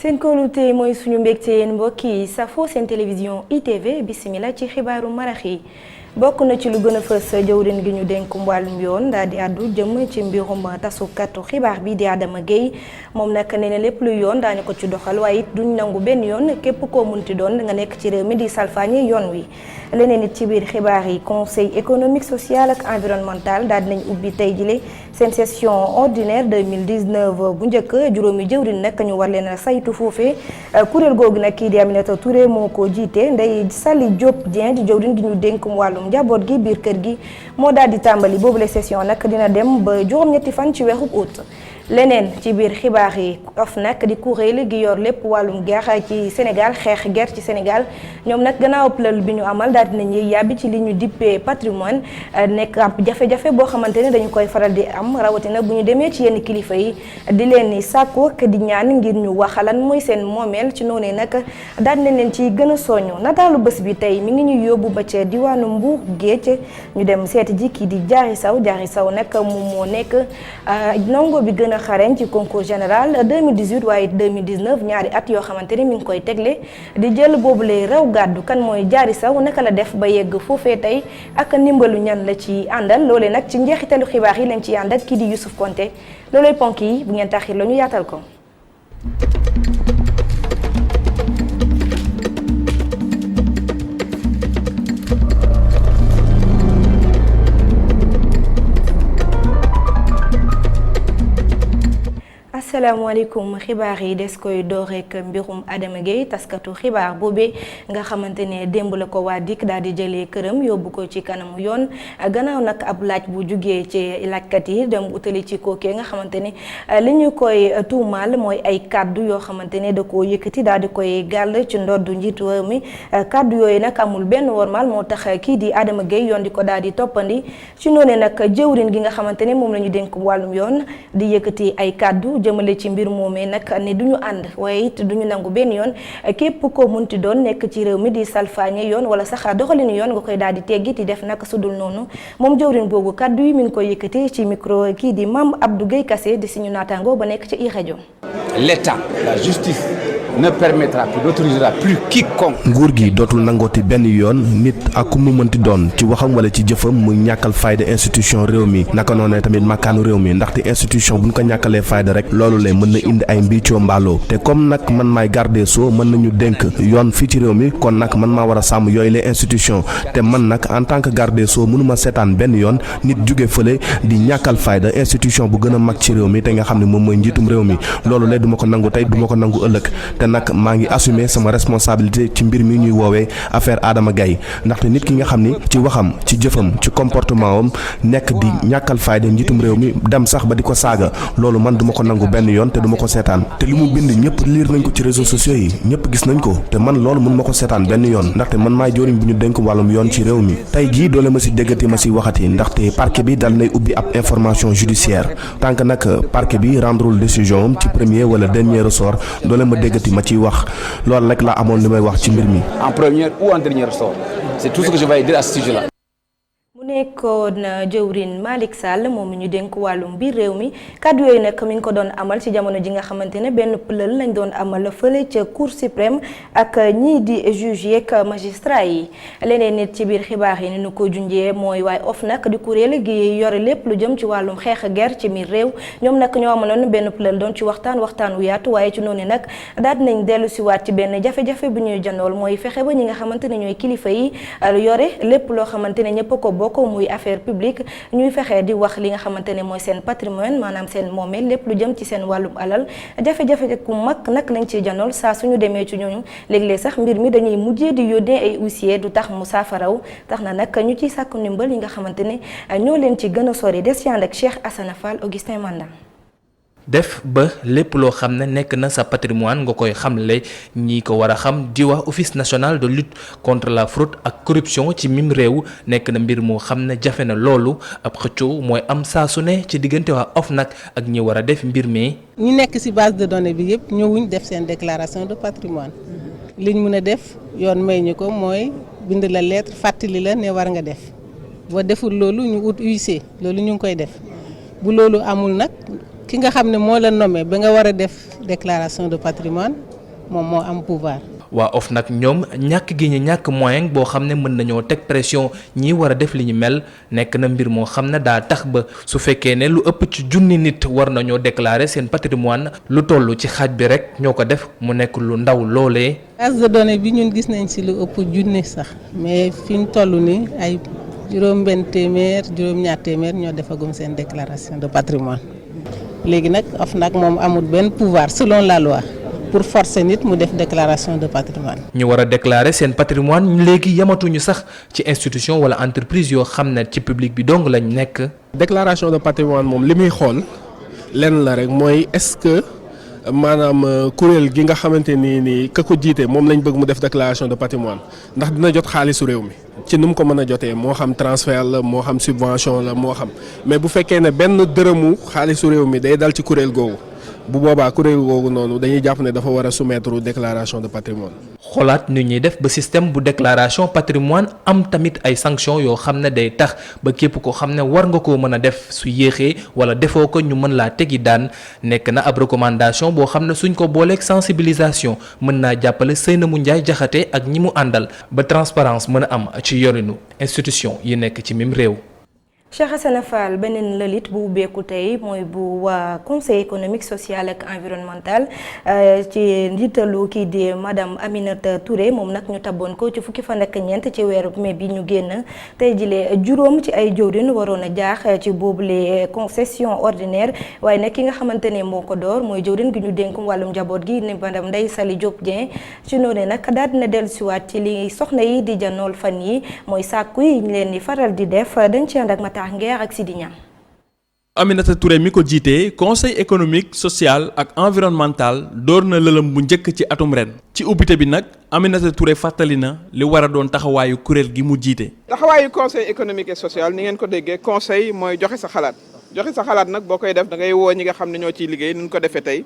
seen kóolute mooy suñu mbégte yéen mbokk yi safoo seen télévision ITV bismillah ci xibaaru marax yi bokk na ci lu gën a fës jëwriñ gi ñu dénk wàllum yoon daal di àddu jëm ci mbirum tasukatu xibaar bi di Adama Gueye moom nag nee na lépp luy yoon daañu ko ci doxal waaye it duñ nangu benn yoon képp koo munti doon nga nekk ci réew mi di salfaañe yoon wi. leneen it ci biir xibaar yi conseil économique social ak environnemental daal dinañ ubbi tey jile seen session ordinaire 2019 bu njëkk juróomi jëwriñ nag ñu war leen a saytu foofee kuréel googu nag kii di Aminata Touré moo ko jiite Ndeye Saly Diop Dieng di jëwriñ gi ñu dénk wàllum njaboot gi biir kër gi moo daal di tàmbali boobule session nag dina dem ba juróom-ñetti fan ci weeru août. leneen ci biir xibaar yi OFNAC di kuréel gi yor lépp wàllum guerre ci Sénégal xeex guerre ci Sénégal ñoom nag gannaaw lël bi ñu amal daal dinañ yàbbi ci li ñu dippee patrimoine nekk ab jafe-jafe boo xamante ne dañu koy faral di am rawatina bu ñu demee ci yenn kilifa yi di leen ni sàkku ak di ñaan ngir ñu waxalan mooy seen moomeel ci noonu nag daal dinañ leen ci gën a soññu nataalu bés bi tey mi ngi ñuy yóbbu ba ca diwaanu Mbuur Géej ñu dem seeti ji kii di Diary Sow nag moom moo nekk ndongo bi gën a xarañ ci concours général 2018 waaye 2019 ñaari at yoo xamante ni mi ngi koy tegle di jël boobule raw gàddu kan mooy Diary Sow naka la def ba yegg foofee tey ak ndimbalu ñan la ci àndal loolee nag ci njeexitalu xibaar yi lañ ci ànd ak kii di Youssouf Konté loolay ponk yi bu ngeen taxir la ñu yaatal ko. asalaamaaleykum xibaar yi des koy door rek mbirum Adama Gueye taskatu xibaar boobee nga xamante ne démb la ko waa DIC daal di jëlee këram yóbbu ko ci kanamu yoon gannaaw nag ab laaj bu jugee ci laajkat yi dem utali ci kookee nga xamante ne li ñu koy tuumaal mooy ay kaddu yoo xamante ne da koo yëkkati daal di koy gàll ci ndoddu njiitu réew mi kaddu yooyu nag amul benn wormaal moo tax kii di Adama Gueye yoon di ko daal di toppandi ci noonu nag jëwrin gi nga xamante ne moom la ñu dénk wàllum yoon di yëkkati ay kaddu jëmale ci mbir moomee nag ne duñu ànd waaye it duñu nangu benn yoon képp ko munti doon nekk ci réew mi di salfaañe yoon wala sax doxalinu yoon nga koy daal di teggi di def nag sudul noonu moom jëwrin boobu kaddu yi mi ngi koy yëkkati ci micro kii di Mame Abdou Gueye Kassé di suñu naataango ba nekk ci iRadio. L'État, la justice ne permettra plus, n'autorisera plus quiconque. nguur gi dootul nangooti benn yoon nit ak ku mu mënti doon ci waxam wala ci jëfam muy ñàkkal fayda institution réew mi naka noonu tamit makkaanu réew mi ndaxte institution bu ñu ko ñàkkalee fayda rek loolu lay mën na indi ay mbiicoo mbaaloo te comme nag man maay garde soo mën nañu dénk yoon fii ci réew mi kon nag man maa war a sàmm yooyu les institution te man nag en tant que garde soo mënuma seetaan benn yoon nit jóge fële di ñàkkal fayda institution bu gën a mag ci réew mi te nga xam ne moom mooy njiitum réew mi loolu lay duma ko nangu tey duma ko nangu ëllëg te nag maa ngi assumer sama responsabilité ci mbir mi ñuy woowee affaire Adama Gueye ndaxte nit ki nga xam ni ci waxam ci jëfam ci comportement am nekk di ñàkkal fayda njiitum réew mi dem sax ba di ko saaga loolu man duma ko nangu benn yoon te duma ko seetaan te li mu bind ñëpp lire nañ ko ci réseaux sociaux yi ñëpp gis nañ ko te man loolu mun ma ko seetaan benn yoon ndaxte man maay joriñ bu ñu dénk wàllum yoon ci réew mi tey jii doole ma si déggati ma si waxati ndaxte parquet bi dal nay ubbi ab information judiciaire tant que nag parquet bi rendrewul décision am ci premier wala dernier ressort doole ma déggati ma ciy wax loolu rek laa amoon li may wax ci mbir mi. En première ou en dernier ressort. C'est tout ce que je vais dire à ce sujet-là. mu nekkoon jëwrin Malick Sall moom ñu dénk wàllum biir réew mi kàddu yooyu nag mi ngi ko doon amal ci jamono ji nga xamante ne benn pëlal lañ doon amal fële ca Cour suprême ak ñii di juge yeeg magistrat yi leneen nit ci biir xibaar yi ni nu ko junjee mooy waaye OFNAC di kuréel gi yore lépp lu jëm ci wàllum xeex guerre ci biir réew ñoom nag ñoo amaloon benn pëlal doon ci waxtaan wu yaatu waaye ci noonu nag daal nañ dellu si waat ci benn jafe-jafe bu ñuy janool mooy fexe ba ñi nga xamante ne ñooy kilifa yi yore lépp loo xamante ne ñëpp ko bokk muy affaire publique ñuy fexe di wax li nga xamante ne mooy seen patrimoine maanaam seen moomeel lépp lu jëm ci seen wàllum alal jafe-jafe ku mag nag lañ ciy janool saa suñu demee ci ñooñu léeg-léeg sax mbir mi dañuy mujjee di yónnee ay huissier du tax mu saafaraw tax na nag ñu ciy sàkku ndimbal yi nga xamante ne ñoo leen ci gën a sori des ci ànd ak Cheikh Assana Fall Augustin Mandan. def ba lépp loo xam ne nekk na sa patrimoine nga koy xamle ñi ko war a xam di wax office national de lutte contre la fraude ak corruption ci mim réew nekk na mbir moo xam ne jafe na loolu ab xëccoo mooy am saa su ne ci diggante waa OFNAC ak ñi war a def mbir mi. ñi nekk ci base de données bi yëpp ñëwuñ def seen déclaration de patrimoine liñ mën a def yoon may ñu ko mooy bind la lettre fàttali la ne war nga def boo deful loolu ñu ut huissier loolu ñu ngi koy def bu loolu amul nag. ki nga xam ne moo la nommé ba nga war a def déclaration de patrimoine moom moo am pouvoir. waa OFNAC ñoom ñàkk gi ñu ñàkk moyen boo xam ne mën nañoo teg pression ñi war a def li ñu mel nekk na mbir moo xam ne daa tax ba su fekkee ne lu ëpp ci junni nit war nañoo déclarer seen patrimoine lu toll ci xaaj bi rek ñoo ko def mu nekk lu ndaw loolee. base de données bi ñun gis nañ ci lu ëpp junni sax mais fi ñu toll ni ay juróom-benn téeméer juróom-ñaar téeméer ñoo defagum seen déclaration de patrimoine léegi nag OFNAC moom amul benn pouvoir selon la loi. pour forcer nit mu def déclaration de patrimoine. ñu war a déclarer seen patrimoine léegi yamatuñu sax ci institution wala entreprise yoo xam ne ci public bi dong lañ nekk. déclaration de patrimoine moom li muy xool lenn la rek mooy est-ce que maanaam kuréel gi nga xamante ni ka ko jiite moom lañ bëgg mu def déclaration de patrimoine ndax dina jot xaalisu réew mi ci nu mu ko mën a jotee moo xam transfert la moo xam subvention la moo xam mais bu fekkee ne benn dërëmu xaalisu réew mi day dal ci kuréel googu. bu boobaa kuréel googu noonu dañuy jàpp ne dafa war a soumettre déclaration de patrimoine. xoolaat nu ñuy def ba système bu déclaration patrimoine am tamit ay sanctions yoo xam ne day tax ba képp ko xam ne war nga koo mën a def su yéexee wala defoo ko ñu mën laa tegi daan nekk na ab recommandation boo xam ne suñ ko booleeg sensibilisation mën naa jàppale Seynabou Ndiaye Diakhaté ak ñi mu àndal ba transparence mën a am ci yorinu institution yi nekk ci mim réew. Cheikh Hassana Fall beneen lëlit bu ubbeeku tey mooy bu waa conseil économique social ak environnemental ci njiitalu kii di madame Aminata Touré moom nag ñu tabboon ko ci fukki fan ak ñeent ci weeru mai bi ñu génn tey jile juróom ci ay jëwriñ waroon a jaax ci boobule concession ordinaire waaye nag ki nga xamante ne moo ko door mooy jëwriñ gi ñu dénk wàllum njaboot gi ni madame Ndeye Saly Diop Dieng ci noonu nag daal dina dellusiwaat ci li soxna yi di janool fan yi mooy sàkku yi ñu leen di faral di def dañ ci ànd ak tax ngeer ak Sidi Niang. Aminata Touré mi ko jiite conseil économique social ak environnemental door na lëlëm bu njëkk ci atum ren ci ubbite bi nag Aminata Touré fàttali na li war a doon taxawaayu kuréel gi mu jiite. taxawaayu conseil économique et social ni ngeen ko déggee conseil mooy joxe sa xalaat nag boo koy def da ngay woo ñi nga xam ne ñoo ciy liggéey ni ñu ko defee tey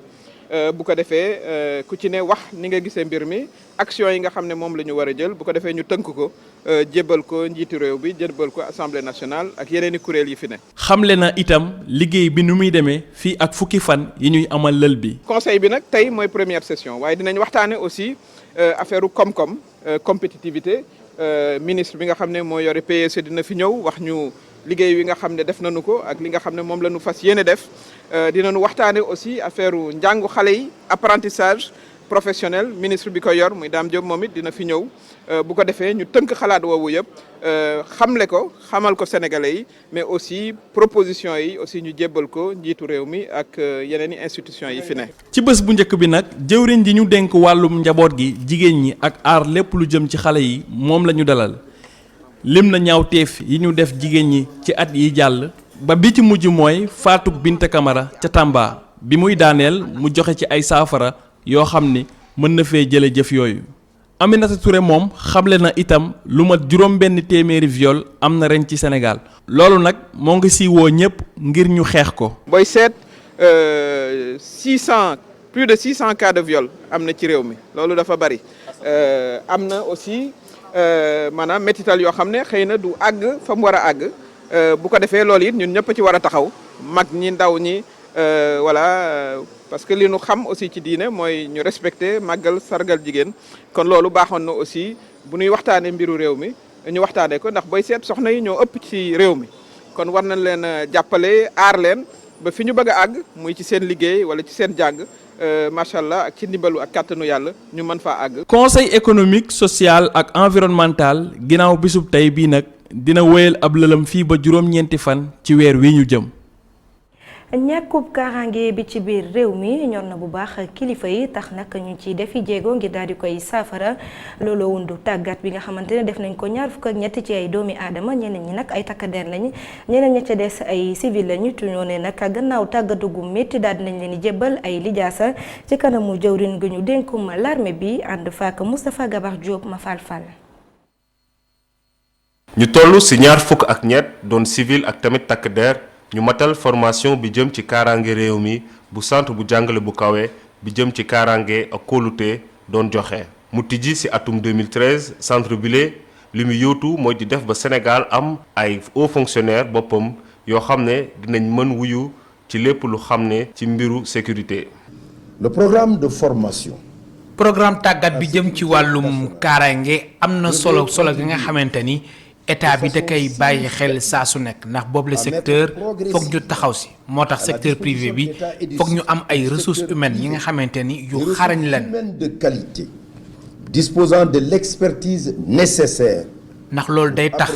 bu ko defee ku ci ne wax ni nga gisee mbir mi action yi nga xam ne moom la ñu war a jël bu ko defee ñu tënk ko. jébbal ko njiitu réew bi jébbal ko assemblée nationale ak yeneen i kuréel yi fi ne. xamle na itam liggéey bi nu muy demee fii ak fukki fan yi ñuy amal lël bi. conseil bi nag tey mooy première session waaye dinañ waxtaane aussi affaire koom-koom compétitivité ministre bi nga xam ne moo yore PSE dina fi ñëw wax ñu liggéey wi nga xam ne def nañu ko ak li nga xam ne moom la ñu fas yéene def dinañu waxtaane aussi affaire njàngu xale yi apprentissage professionnel ministre bi ko yor muy Dame Diop moom it dina fi ñëw bu ko defee ñu tënk xalaat woowu yëpp xamle ko xamal ko sénégalais yi mais aussi proposition yi aussi ñu jébbal ko njiitu réew mi ak yeneen i institutions yi fi ne. ci bés bu njëkk bi nag jëwriñ ji ñu dénk wàllum njaboot gi jigéen ñi ak aar lépp lu jëm ci xale yi moom la ñu dalal lim na ñaawteef yi ñu def jigéen ñi ci at yi jàll ba bi ci mujj mooy Fatou Binta Camara ca Tamba bi muy daaneel mu joxe ci ay saafara yoo xam ni mën na fee jële jëf yooyu. Aminata Touré moom xamle na itam lu mat juróom-benn téeméeri viol am na ren ci Sénégal loolu nag moo ngi si woo ñëpp ngir ñu xeex ko. booy seet 600 plus de 600 cas de viol am na ci réew mi loolu dafa bari am na aussi maanaam métital yoo xam ne xëy na du àgg fa mu war a àgg bu ko defee loolu it ñun ñëpp ci war a taxaw mag ñi ndaw ñi voilà. parce que li nu xam aussi ci diine mooy ñu respecter màggal sargal jigéen kon loolu baaxoon na aussi bu ñuy waxtaanee mbiru réew mi ñu waxtaanee ko ndax booy seet soxna yi ñoo ëpp ci réew mi kon war nañ leen jàppale aar leen ba fi ñu bëgg a àgg muy ci seen liggéey wala ci seen jàng macha allah ak ci ndimbalu ak kàttanu yàlla ñu mën faa àgg. conseil économique social ak environnemental ginnaaw bisub tey bii nag dina wéyal ab lëlam fii ba juróom-ñeenti fan ci weer wi ñu jëm. ñàkkub kaaraange bi ci biir réew mi ñor na bu baax kilifa yi tax nag ñu ci defi jéego ngir daal di koy saafara looloo wundu tàggat bi nga xamante ne def nañ ko ñaar fukk ak ñett ci ay doomi aadama ñeneen ñi nag ay takkadeer lañ ñeneen ña ca des ay civil lañu tuñoo ne nag gannaaw tàggatu gu métti daal di nañ leen di jébbal ay lijaasa ci kanamu jëwrin gi ñu dénkum l'armée bi ànd faak Moustapha Gabar Diop ma fal. ñu toll ci ñaar fukk ak ñett doon civil ak tamit takkadeer ñu matal formation bi jëm ci kaaraange réew mi bu centre bu jàngale bu kawe bi jëm ci kaaraange ak kóolute doon joxe mu tijji ci atum 2013 centre bile li mu yóotu mooy di def ba Sénégal am ay hauts fonctionnaires boppam yoo xam ne dinañ mën wuyu ci lépp lu xam ne ci mbiru sécurité. Le programme de formation. programme tàggat bi jëm ci wàllum kaaraange am na solo gi nga xamante ni état bi da koy bàyyi xel saa su nekk ndax boobu le secteur foog ñu taxaw si moo tax secteur privé bi foog ñu am ay ressources humaines yi nga xamante ni yu xarañ leen de qualité disposant de l'expertise nécessaire. ndax loolu day tax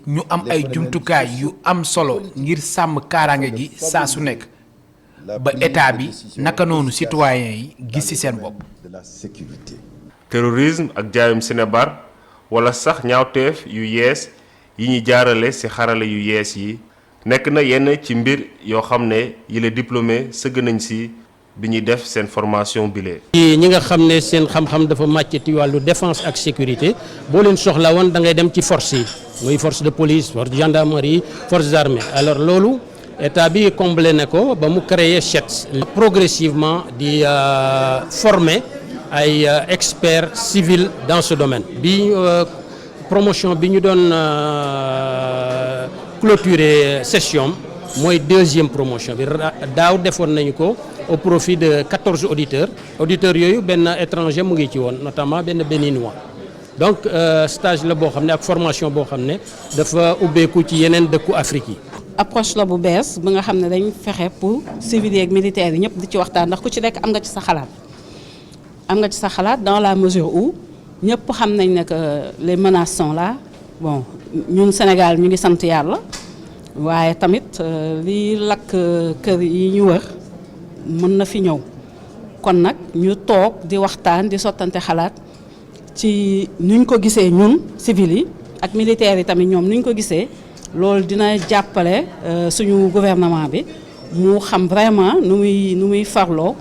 ñu am ay jumtukaay yu am solo ngir sàmm kaaraange gi saa su nekk ba état bi naka noonu citoyens yi gis ci seen bopp. terrorisme ak jaayum sinébar wala sax ñaawteef yu yees yi ñu jaarale ci xarala yu yees yi nekk na yenn ci mbir yoo xam ne yile diplômé sëgg nañ ci bi ñuy def seen formation bile. ñi nga xam ne seen xam-xam dafa màcc ci wàllu défense ak sécurité boo leen soxla woon da ngay dem ci force yi muy force de police force de gendarmerie forces armées alors loolu état bi comblé na ko ba mu créer CHETS progressivement di former ay experts civils dans ce domaine bi promotion bi ñu doon clôturer session mooy deuxième promotion bi daaw defoon nañu ko au profit de 14 auditeurs yooyu benn étranger mu ngi ci woon notamment benn béninois donc stage la boo xam ne ak formation boo xam ne dafa ubbeeku ci yeneen dëkku Afrique yi. approche la bu bees bi nga xam ne dañ fexe pour civils ak militaires yi ñëpp di ci waxtaan ndax ku ci nekk am nga ci sa xalaat dans la mesure où ñëpp xam nañ ne que les menaces sont là bon ñun Sénégal ñu ngi sant yàlla waaye tamit li lakk kër yi ñu wër mën na fi ñëw kon nag ñu toog di waxtaan di sottante xalaat ci nuñ ko gisee ñun civils yi ak militaires yi tamit ñoom nuñ ko gisee loolu dina jàppale suñu gouvernement bi mu xam vraiment nu muy farloo.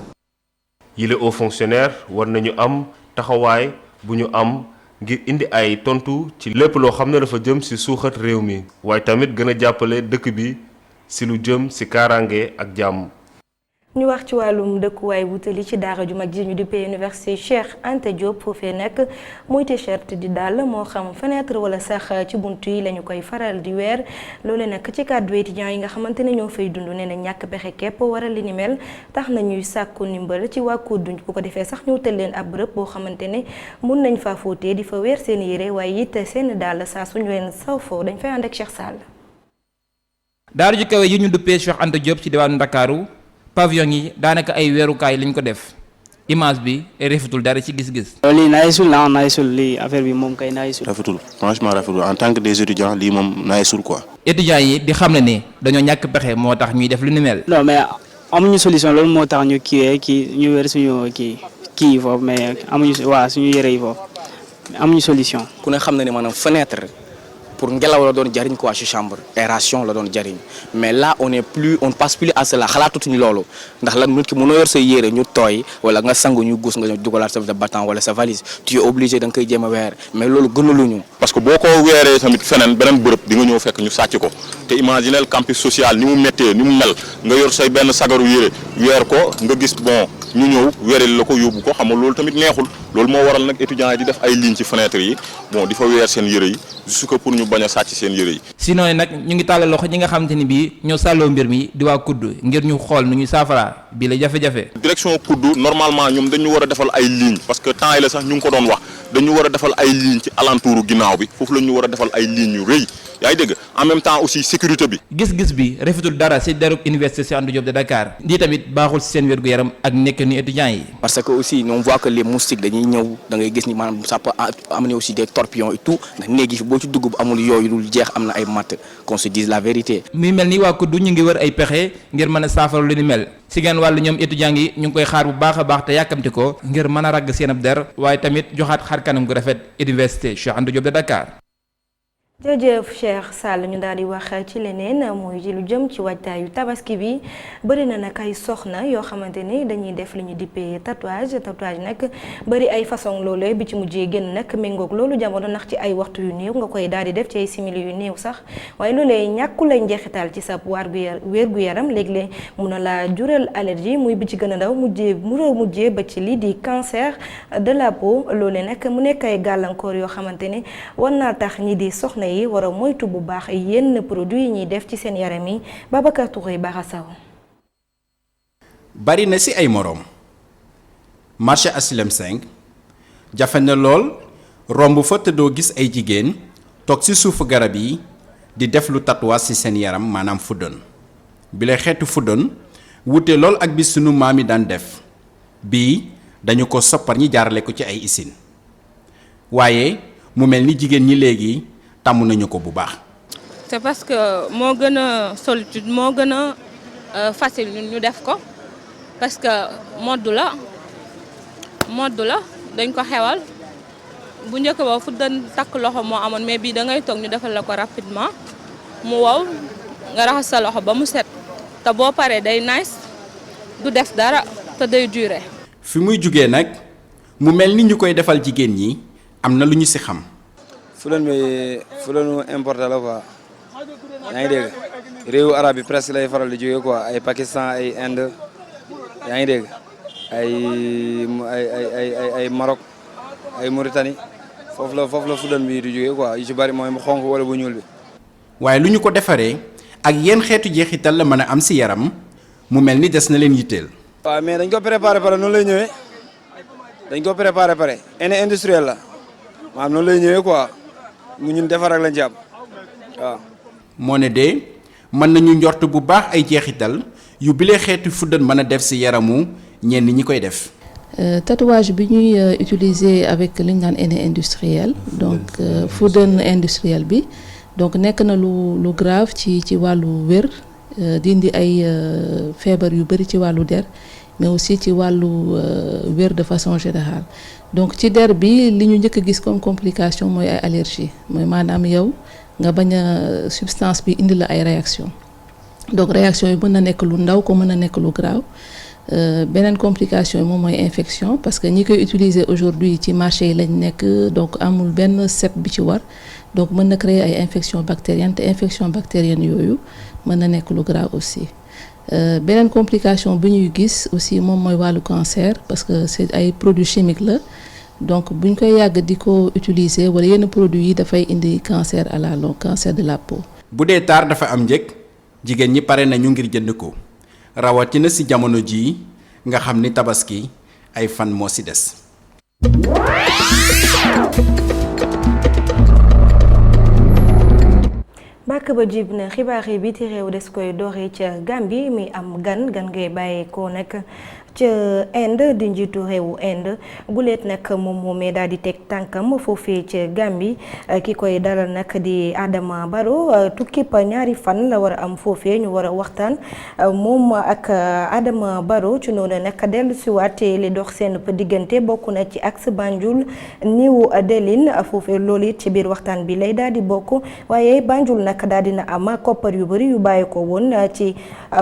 yile hauts fonctionnaires war nañu am taxawaay bu ñu am ngir indi ay tontu ci lépp loo xam ne dafa jëm ci suuxat réew mi waaye tamit gën a jàppale dëkk bi ci lu jëm ci kaaraange ak jàmm. ñu wax ci wàllum dëkkuwaay wutali ci daara ju mag ji ñu dippee université Cheikh Anta Diop foofee nekk muy t-shirt di dàll moo xam fenêtre wala sax ci buntu yi lañu koy faral di weer loole nag ci kàddu étudiants yi nga xamante ne ñoo fay dund nee na ñàkk pexe képp waral li ni mel tax na ñuy sàkku ndimbal ci waa Koddu bu ko defee sax ñu wutal leen ab bërëb boo xamante ne mun nañ faa fóotee di fa weer seen yére waaye it seen dàll saa suñu leen saw foo dañ fay ànd ak Cheikh Sall. daara ju kawe yi ñu duppee Cheikh Anta Diop ci diwaanu Ndakaaru pavillon yi daanaka ay weerukaay lañ ko def image bi rafetul dara ci gis-gis. lii naaysul lii affaire bi moom kay naaysul. rafetul franchement rafetul en tant que des étudiants lii moom naaysul quoi. étudiants yi di xam ne ni dañoo ñàkk pexe moo tax ñuy def lu ni mel. non mais amuñu solution loolu moo tax ñu ñu wér suñu kii yi foofu mais suñu yére yi foofu amuñu solution. ku ne xam na ne maanaam fenêtre. pour ngelaw la doon jariñ quoi ci chambre aération la doon jariñ mais là on passe plus à cela xalaatutuñu loolu ndax lan nit ki mënoo yor sa yére ñu tooy wala nga sangu ñu gus nga dugalaat sa battant wala sa valise tu es obligé da nga koy jéem a weer mais loolu gënaluñu. parce que boo ko weeree tamit feneen beneen bërëb di nga ñëw fekk ñu sàcc ko te imaginel campus social ni mu méttee ni mu mel nga yor say benn sagaru yére weer ko nga gis bon ñu ñëw weereel la ko yóbbu ko xam nga loolu tamit neexul loolu moo waral nag étudiants yi di def ay lignes ci fenêtre yi bon di fa weer seen yére yi juste que pour ñu bañ a sàcc seen yére yi. sinon nag ñu ngi tàllal loxo ñi nga xamante ni bii ñoo sàlloo mbir mi di waa Koddu ngir ñu xool nu ñuy saafara bii la jafe-jafe. direction Koddu normalement ñoom dañu war a defal ay lignes parce que temps yi la sax ñu ngi ko doon wax dañu war a defal ay lignes ci alentouru ginnaaw bi foofu la ñu war a defal ay lignes yu rëy yaa ngi dégg en même temps aussi sécurité bi. gis-gis bi rafetul dara ci derub université Cheikh Anta Diop de Dakar lii tamit baaxul ci seen wér-gu-yaram ak nekkinu étudiants yi. parce que aussi on voit que les moustiques dañuy ñëw da ngay gis ni maanaam ça peut amener aussi des torpillons et tout ndax néegi fi boo ci dugg bu amul yooyu dul jeex am na ay matt qu'on se dise la vérité. muy mel ni waa Koddu ñu ngi wër ay pexe ngir mën a saafara lu ni mel ci genn wàllu ñoom étudiants yi ñu ngi koy xaar bu baax a baax te yàkkamti ko ngir mën a ragg seen ab der waaye tamit joxaat xar kanam gu rafet université Cheikh Anta Diop de Dakar. jërëjëf Cheikh Sall ñu daal di wax ci leneen muy ci lu jëm ci waajtaayu tabaski bi bëri na nag ay soxna yoo xamante ni dañuy def li ñu dippee tatouage nag bëri ay façon loolu bi ci mujjee génn nag méngoog loolu jamono ndax ci ay waxtu yu néew nga koy daal di def ci ay simili yu néew sax waaye loolee ñàkku lay njeexital ci sa wér-gu-yaram léeg-léeg mun na laa jural allergie muy bi ci gën a ndaw mujjee ba ci lii di cancer de la peau loolee nag mu nekk ay gàllankoor yoo xamante ni war naa tax ñi di soxna yi war a moytu bu baax yenn produit yi ñuy def ci seen yaram yi Babacar Touré Barasaw. bari na ci ay moroom marché HLM 5 jafe na lool romb fa te doo gis ay jigéen toog ci suufu garab yi di def lu tatouage ci seen yaram maanaam fuddën bi lay xeetu fuddën wute lool ak bi sunu maam yi daan def bii dañu ko soppar ñi jaarale ko ci ay usine waaye mu mel ni jigéen ñi léegi tàmm nañu ko bu baax. c'est parce que moo gën a solitude moo gën a facile ñu def ko parce que mode la dañ ko xewal bu njëkk ba fu doon takk loxo moo amoon mais bii da ngay toog ñu defal la ko rapidement mu wow nga raxas sa loxo ba mu set te boo paree day nice du def dara te day durer. fi muy jugee nag mu mel ni ñu koy defal jigéen ñi am na lu ñu ci xam. fuddën bi fuddënu importé la quoi yaa ngi dégg réewu arab yi presque lay faral di jógee quoi ay Pakistan ay Inde yaa ngi dégg ay Maroc ay Mauritanie foofu la fuddën bi di jógee quoi yu ci bari mooy mu xonk wala bu ñuul bi. waaye lu ñu ko defaree ak yenn xeetu jeexital la mën a am ci yaram mu mel ni des na leen yitteel. waaw mais dañ ko préparé pare noonu lay ñëwee dañ ko préparé pare ene industriel la maanaam noonu lay ñëwee quoi mu ñun defar ak lañ ci am waaw. moo ne de mën nañu njort bu baax ay jeexital yu bile xeetu fuddën mën a def ci yaramu ñenn ñi koy def. tatouage bi ñuy utiliser avec li ñu naan henné industriel donc fuddën industriel bi donc nekk na lu grave ci wàllu wér di indi ay feebar yu bari ci wàllu der mais aussi ci wàllu wér de façon générale donc ci der bi li ñu njëkk a gis comme complication mooy ay allergie mooy maanaam yow nga bañ a substance bi indi la ay réaction donc réaction yi mën na nekk lu ndaw ko mën na nekk lu grave beneen complication yi moom mooy infection parce que ñi koy utiliser aujourd'hui ci marché yi lañ nekk donc amul benn set bi ci war donc mën na créer ay infection bactérienne te infection bactérienne yooyu mën na nekk lu grave aussi beneen complication bi ñuy gis aussi moom mooy wàllu cancer parce que c'est ay produits chimiques la donc buñ koy yàgg di ko utiliser wala yenn produits yi dafay indi cancer à la longue cancer de la peau. bu dee taar dafa am njëg jigéen ñi pare nañu ngir jënd ko rawatina ci jamono jii nga xam ni tabaski ay fan moo ci des. bàkk ba jib na xibaar yi biti réew des koy doxee ca Gambie mi am gan ngay bàyyeekoo nag ca Inde di njiitu réewu Inde guleet nag moom moomee daal di teg tànkam foofee ca Gambie ki koy dalal nag di Adama Barrow tukkib ñaari fan la war a am foofee ñu war a waxtaan moom ak Adama Barrow ci noonu nag dellu siwaat li dox seen diggante bokk na ci axe Banjul New Delhi foofee loolu it ci biir waxtaan bi lay daal di bokk waaye Banjul nag daal dina am koppar yu bari yu bàyyi ko woon ci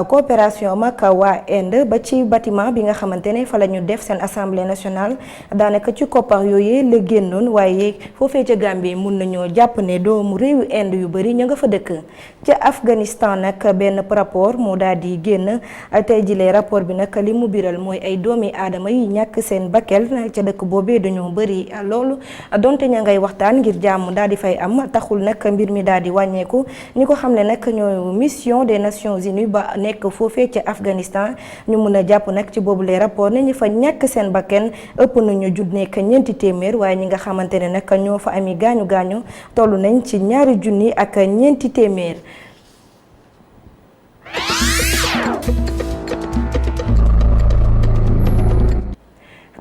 coopération mag waa Inde ba ci bâtiment bi nga xamante ne fa la ñu def seen assemblée nationale daanaka ci koppar yooyu la génnoon waaye foofee ca Gambie mun nañoo jàpp ne doomu réewu Inde yu bari ñu nga fa dëkk ca Afghanistan nag benn rapport moo daal di génn tey jilee rapport bi nag li mu biral mooy ay doomi aadama yi ñàkk seen bakkel ca dëkk boobee dañoo bari loolu donte ña ngay waxtaan ngir jàmm daal di fay am taxul nag mbir mi daal di wàññeeku ñi ko xam ne nag ñooy mission des Nations Unies ba nekk foofee ca Afghanistan ñu mun a jàpp nag ci boobu les rapport ne ñi fa ñàkk seen bakken ëpp nañu judd nekk ñeenti téeméer waaye ñi nga xamante ne nag ñoo fa ami gaañu gaañu toll nañ ci 2 junni ak ñeenti téeméer.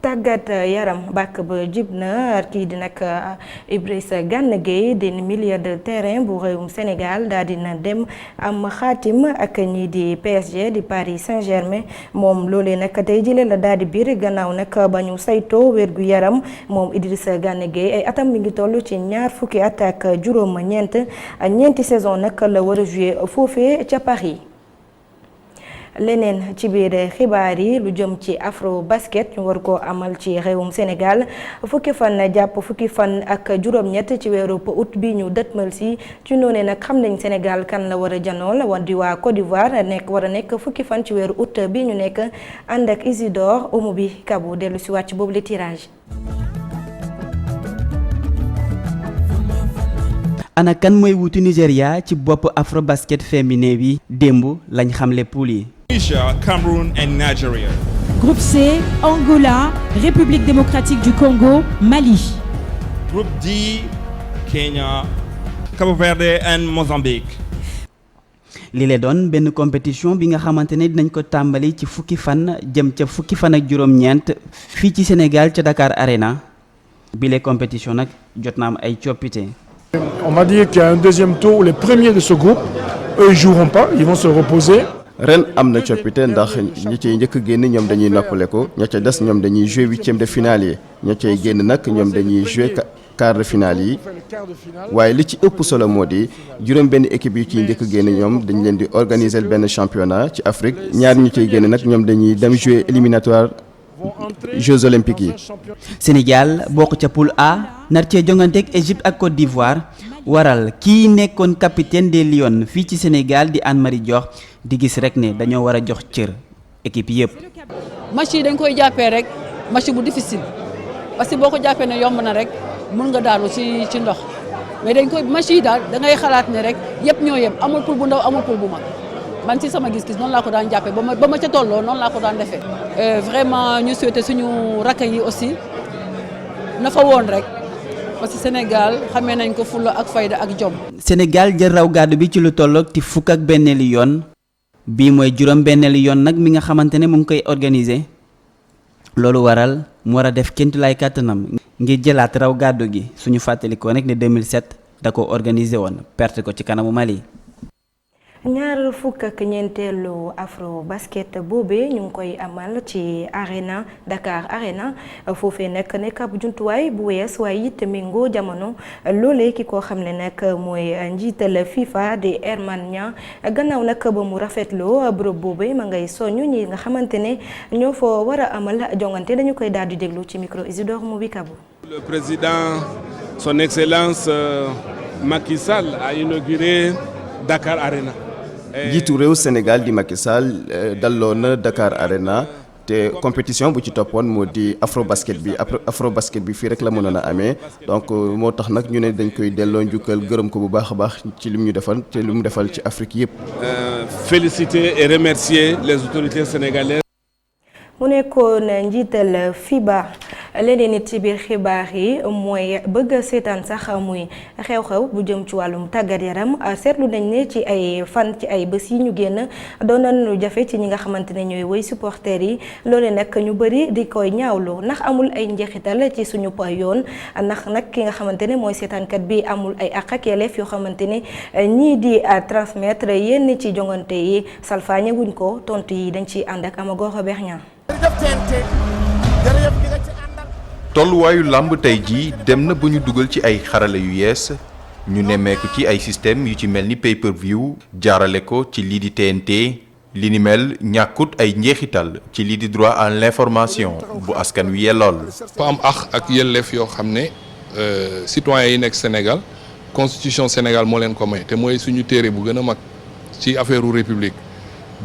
tàggat yaram bàkk ba jib na kii di nag Idrissa Gana Gueye di milieu de terrain bu réewum Sénégal daal dina dem am xaatim ak ñii di PSG di Paris Saint-Germain moom loolee nag tey jëlee la daal di biir gannaaw nag ba ñu saytoo wérgu yaram moom Idrissa Gana Gueye ay atam mi ngi toll ci 20 at ak ñeenti saison nag la war a jouer foofee ca Paris. leneen ci biir xibaar yi lu jëm ci afro basket ñu war koo amal ci réewum Sénégal fukki fan jàpp fukki fan ak juróom-ñett ci weeru août bi ñu dëtmal si ci noonu nag xam nañ Sénégal kan la war a janool war di waa Côte d'Ivoire war a nekk fukki fan ci weeru août bi ñu nekk ànd ak Isidore Oumou bi Kabou dellu si wàcc boobu le tirage. ana kan mooy wutu Nigéria ci bopp afro basket féminin bi démb lañ xamle poule yi. Tunisia, Cameroon, and Nigeria. Groupe C, Angola, République démocratique du Congo, Mali. Group D, Kenya, Cabo Verde, and Mozambique. li lee doon benn compétition bi nga xamante ne dinañ ko tàmbali ci fukki fan jëm ca fukki fan ak juróom-ñeent fii ci Sénégal ca Dakar Arena bi les compétition nag jot na am ay coppite. On m'a dit qu'il y a un deuxième tour où les premiers de ce groupe, eux, ils joueront pas, ils vont se reposer. ren am na coppite ndax ñi cay njëkk génn ñoom dañuy noppale ko ña ca des ñoom dañuy jouer huitième de finale yi ña cay génn nag ñoom dañuy jouer quart de finale yi waaye li ci ëpp solo moo di juróom benn équipe yu ciy njëkk génn ñoom dañ leen di organiser benn championnat ci Afrique ñaar ñu ciy génn nag ñoom dañuy dem jouer éliminatoire Jeux olympiques yi. Sénégal bokk ca poule A nar cee jonganteeg Égypte ak Côte d'Ivoire waral kii nekkoon capitaine des Lions fii ci Sénégal di Anne-Marie Diokh di gis rek ne dañoo war a jox cër équipe yëpp. match yi dañ koy jàppee rek match bu difficile parce que boo ko jàppee ne yomb na rek mun nga daanu ci ndox mais dañ koy match yi daal da ngay xalaat ne rek yëpp ñoo yem amul poule bu ndaw amul poule bu mag. man ci sama gis-gis noonu laa ko daan jàppee ba ma ca tolloo noonu laa ko daan defee. vraiment ñu souhaité suñu rakk yi aussi na fa woon rek parce que Sénégal xamee nañ ko fulla ak fayda ak jom. Sénégal jël raw gàddu bi ci lu tolloog ti fukk ak benneelu yoon bii mooy juróom benneelu yoon nag mi nga xamante ne mu ngi koy organiser loolu waral mu war a def kéntu lay kàttanam ngir jëlaat raw gàddu gi suñu fàttalikoo nag ne 2007 da ko organiser woon perte ko ci kanamu Mali. ñaar fukk ak ñeenteelu afro basket boobee ñu ngi koy amal ci arena Dakar Arena foofee nekk ab jumtuwaay bu wees waaye it méngoo jamono loolee ki ko xam ne nag mooy njiital FIFA di Herman Niang gannaaw nag ba mu rafetloo bërëb boobee ma ngay soñu ñi nga xamante ne ñoo fa war a amal jongante dañu koy daal di déglu ci micro Isidore Mobikabu. Le président son excellence Macky Sall a inauguré Dakar Arena. njiitu réew Sénégal di Macky Sall dalloo na Dakar Arena te compétition bu ci toppoon moo di afro basket bi fii rek la mënoon a amee donc moo tax nag ñu ne dañ koy delloo njukkal gërëm ko bu baax a baax ci lim ñu defal te li mu defal ci Afrique yëpp. Féliciter et remercier les autorités sénégalaises. mu nekkoon njiital FIBA leneen nit ci biir xibaar yi mooy bëgg seetaan sax muy xew-xew bu jëm ci wàllum tàggat yaram seetlu nañ ne ci ay fan ci ay bés yi ñu génn doon nañu jafe ci ñi nga xamante ne ñooy woy supporters yi loole nag ñu bëri di koy ñaawlu ndax amul ay njeexital ci suñu yoon ndax nag ki nga xamante ne mooy seetaankat bi amul ay àq ak yelleef yoo xamante ne ñii di transmettre yenn ci jongante yi salfaañe wuñ ko tontu yi dañ ciy ànd ak Amago Robert Niang. tolluwaayu làmb tey jii dem na ba ñu dugal ci ay xarala yu yees ñu nemmeeku ci ay système yu ci mel ni pay-per-view jaarale ko ci lii di TNT li ni mel ñàkkut ay njeexital ci lii di droit à l'information bu askan wi yellool. fa am ak yelleef yoo xam ne citoyens yi nekk Sénégal constitution Sénégal moo leen ko may te mooy suñu téere bu gën a mag ci affaire u république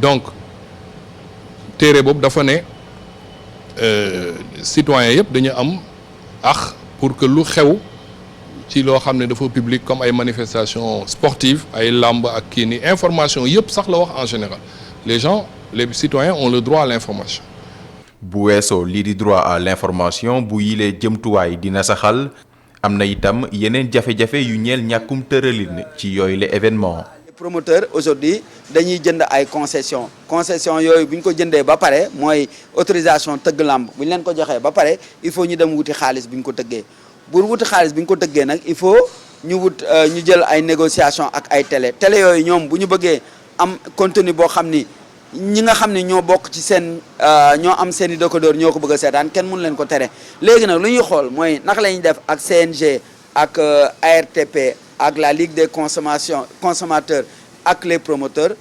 donc téere boobu dafa ne citoyens yëpp dañu am ax pour que lu xew ci loo xam ne dafa public comme ay manifestations sportives ay làmb ak kii ni information yëpp sax la wax en général les citoyens ont le droit à l'information. bu weesoo lii di droit à l'information bu yilee jëmtuwaay dina saxal am na itam yeneen jafe-jafe yu ñeel ñàkkum tëralin ci yooyu les événements. promoteur aujourd'hui dañuy jënd ay concession yooyu bu ñu ko jëndee ba pare mooy autorisation tëgg làmb bu ñu leen ko joxee ba pare il faut ñu dem wuti xaalis bu ñu ko tëggee pour wuti xaalis bu ñu ko tëggee nag il faut ñu jël ay négociation ak ay télé yooyu ñoom bu ñu bëggee am contenu boo xam ni ñi nga xam ne ñoo bokk ci seen ñoo am seen i décodeur ñoo ko bëgg a seetaan kenn mënu leen ko tere léegi nag lu ñuy xool mooy naka la ñuy def ak CNG ak ARTP ak la Ligue des consommateurs ak les promoteurs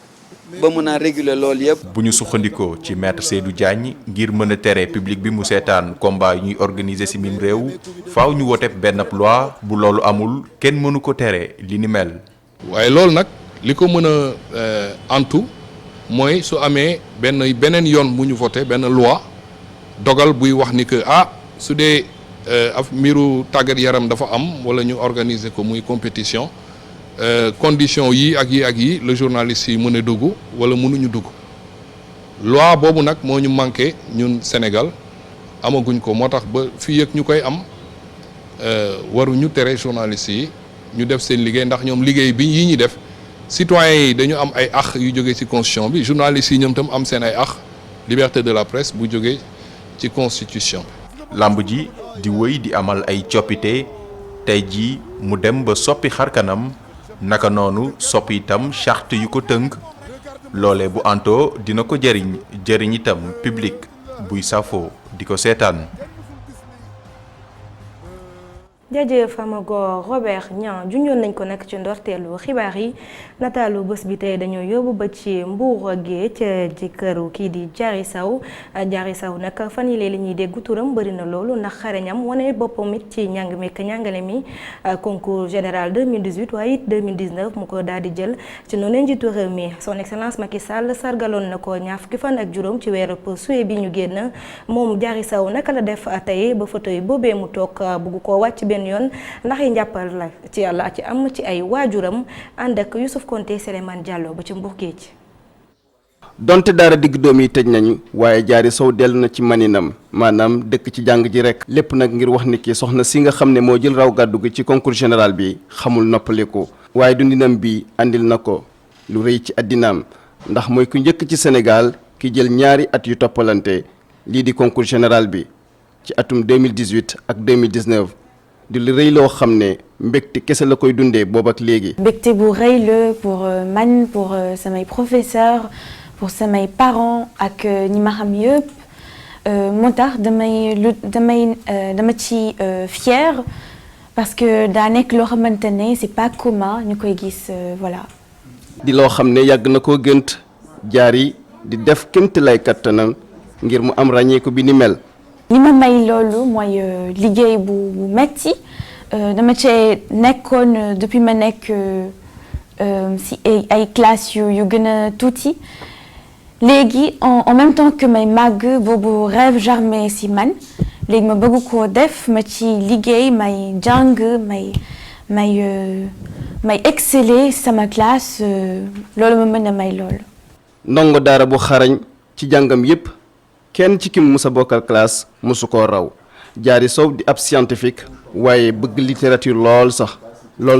ba mën a réguler loolu yëpp. bu ñu sukkandikoo ci maître Seydou Diagne ngir mën a tere public bi mu seetaan combat yu ñuy organiser ci mim réew faaw ñu wote benn loi bu loolu amul kenn mënu ko tere li ni mel. waaye loolu nag li ko mën a antu mooy su amee beneen yoon bu ñu voté benn loi dogal buy wax ni que su dee mbiru tàggat yaram dafa am wala ñu organiser ko muy compétition condition yi ak yi le journaliste yi mën a dugg wala mënuñu dugg loi boobu nag moo ñu manqué ñun Sénégal amaguñ ko moo tax ba fii ak ñu koy am waruñu tere journalistes yi ñu def seen liggéey ndax ñoom liggéey bi yi ñuy def citoyens yi dañu am ay àq yu jógee ci constitution bi journalistes yi ñoom tam am seen ay àq liberté de la presse bu jógee ci constitution. làmb ji di wëy di amal ay coppite tey jii mu dem ba soppi xarkanam naka noonu soppi itam charte yu ko tënk loole bu anto dina ko jëriñ itam public buy safoo di ko seetaan. jaajëf Amagor Robert Niang junjoon nañ ko nag ci ndorteelu xibaar yi nataalu bés bi tey dañoo yóbbu ba ci Mbour Géej ci këru kii di Diary Sow nag fan yi li ñuy dégg turam bëri na loolu ndax xarañam wane boppam it ci njàng mi ak njàngale mi concours général 2018 waaye it 2019 mu ko daal di jël ci noonu njiitu réew mi son excellence Macky Sall sargaloon na ko ñaar fukki fan ak juróom ci weeru suwe bi ñu génn moom Diary Sow naka la def tey ba fauteuil boobee mu toog bugg koo wàcc benn yoon ndax yi njàppal la ci yàlla ci am ci ay waajuram ànd ak Youssouf Konté Souleymane Diallo ba ci Mbour Géej. donte daara digg doom yi tëj nañu waaye Diary Sow dellu na ci maninam maanaam dëkk ci jàng ji rek lépp nag ngir wax ni ki soxna si nga xam ne moo jël raw gàddu gi ci concours général bi xamul noppaliku waaye dundinam bi andil na ko lu rëy ci addinaam ndax mooy ku njëkk ci Sénégal ki jël ñaari at yu toppalante lii di concours général bi ci atum 2018 ak 2019 di lu rëy loo xam ne mbégte kese la koy dundee boobu ak léegi. mbégte bu rëy la pour man pour samay professeurs pour samay parents ak ñi ma xam yëpp moo tax dama ci fière parce que daa nekk loo xamante ne c'est pas commun ñu koy gis voilà. di loo xam ne yàgg na koo gënt Diary di def kémte lay kattanam ngir mu am ràññeeku bi ni mel. li ma may loolu mooy liggéey bu metti dama cee nekkoon depuis ma nekk si ay classes yu gën a tuuti léegi en même temps que may màgg boobu rêve germé si man léegi ma bëgg koo def ma ci liggéey may jàng may exceller sama classe loolu ma mën a may loolu. ndongo daara bu xarañ ci jàngam yépp kenn ci ki mu musa bokkal classe musu koo raw Diary Sow di ab scientifique waaye bëgg littérature lool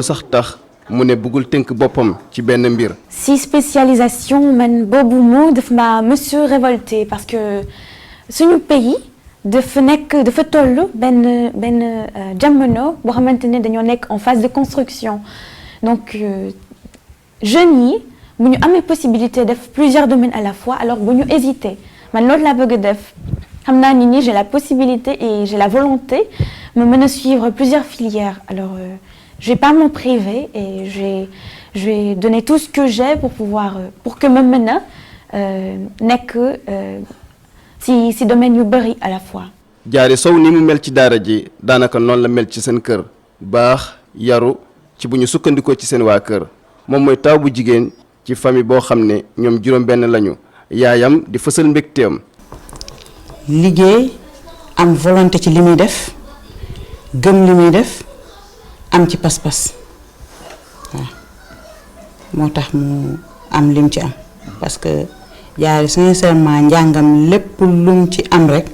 sax tax mu ne bëggul tënk boppam ci benn mbir. si spécialisation man boobu moo daf ma monsieur révolté parce que suñu pays dafa toll benn jamono boo xamante ne dañoo nekk en phase de construction donc jeunes yi bu ñu amee possibilité def plusieurs domaines à la fois alors bu ñu hésiter. man loolu laa bëgg def xam naa ni j'ai la possibilité et j'ai la volonté de mën a suivre plusieurs filières alors je vais pas m'en priver et je vais donner tout ce que j'ai pour que ma mën a nekk si domaine yu bëri à la fois. Diary Sow ni mu mel ci daara ji daanaka noonu la mel ci seen kër baax yaru ci bu ñu sukkandikoo ci seen waa kër moom mooy taw bu jigéen ci famille boo xam ne ñoom juróom-benn lañu. yaayam di fësal mbégteem. liggéey am volonté ci li muy def gëm li muy def am ci pas-pas waaw moo tax mu am lim ci am parce que Diary sincèrement njàngam lépp lum ci am rek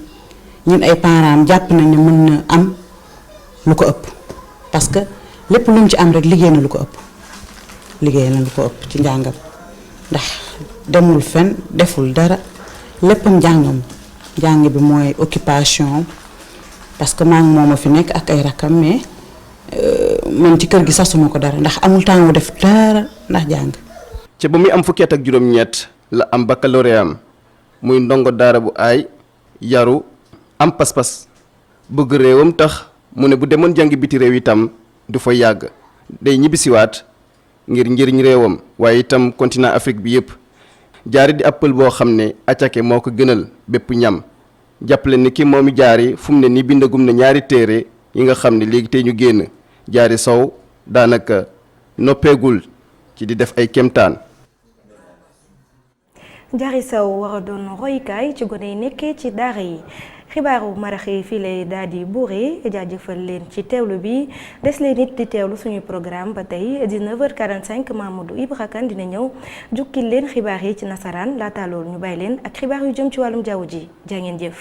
ñun ay parents jàpp nañ ne mën na am lu ko ëpp parce que lépp lum ci am rek liggéey na lu ko ëpp ci njàngam ndax. demul fen deful dara léppam jàng bi mooy occupation parce que maa ngi moom a fi nekk ak ay rakam mais man ci kër gi sax suma ko dara ndax amul temps wu def dara ndax jàng. ca ba muy am fukki at ak juróom-ñett la am baccalauréat am muy ndongo daara bu aay yaru am pas-pas bëgg réewam tax mu ne bu demoon jàngi biti réew itam du fa yàgg day ñibbisiwaat ngir njëriñ réewam waaye itam continent Afrique bi yépp. Diary di appel boo xam ne acake moo ko gënal bépp ñam jàppale ni ki moomi Diary fu mu ne nii bindagum na ñaari téere yi nga xam ne léegi tey ñu génn Diary Sow daanaka noppeegul ci di def ay kéemtaan. Diary Sow war a doon royukaay ci gone yi nekkee ci daara yi xibaaru marax yi fii lay daal di buuree jaajëfal leen ci teewlu bi des leen nit di teewlu suñu programme ba tey 19h45 Mamadou Ibra Kane dina ñëw jukkil leen xibaar yi ci nasaraan laata loolu ñu bàyyi leen ak xibaar yu jëm ci wàllum jaww ji jaa ngeen jëf.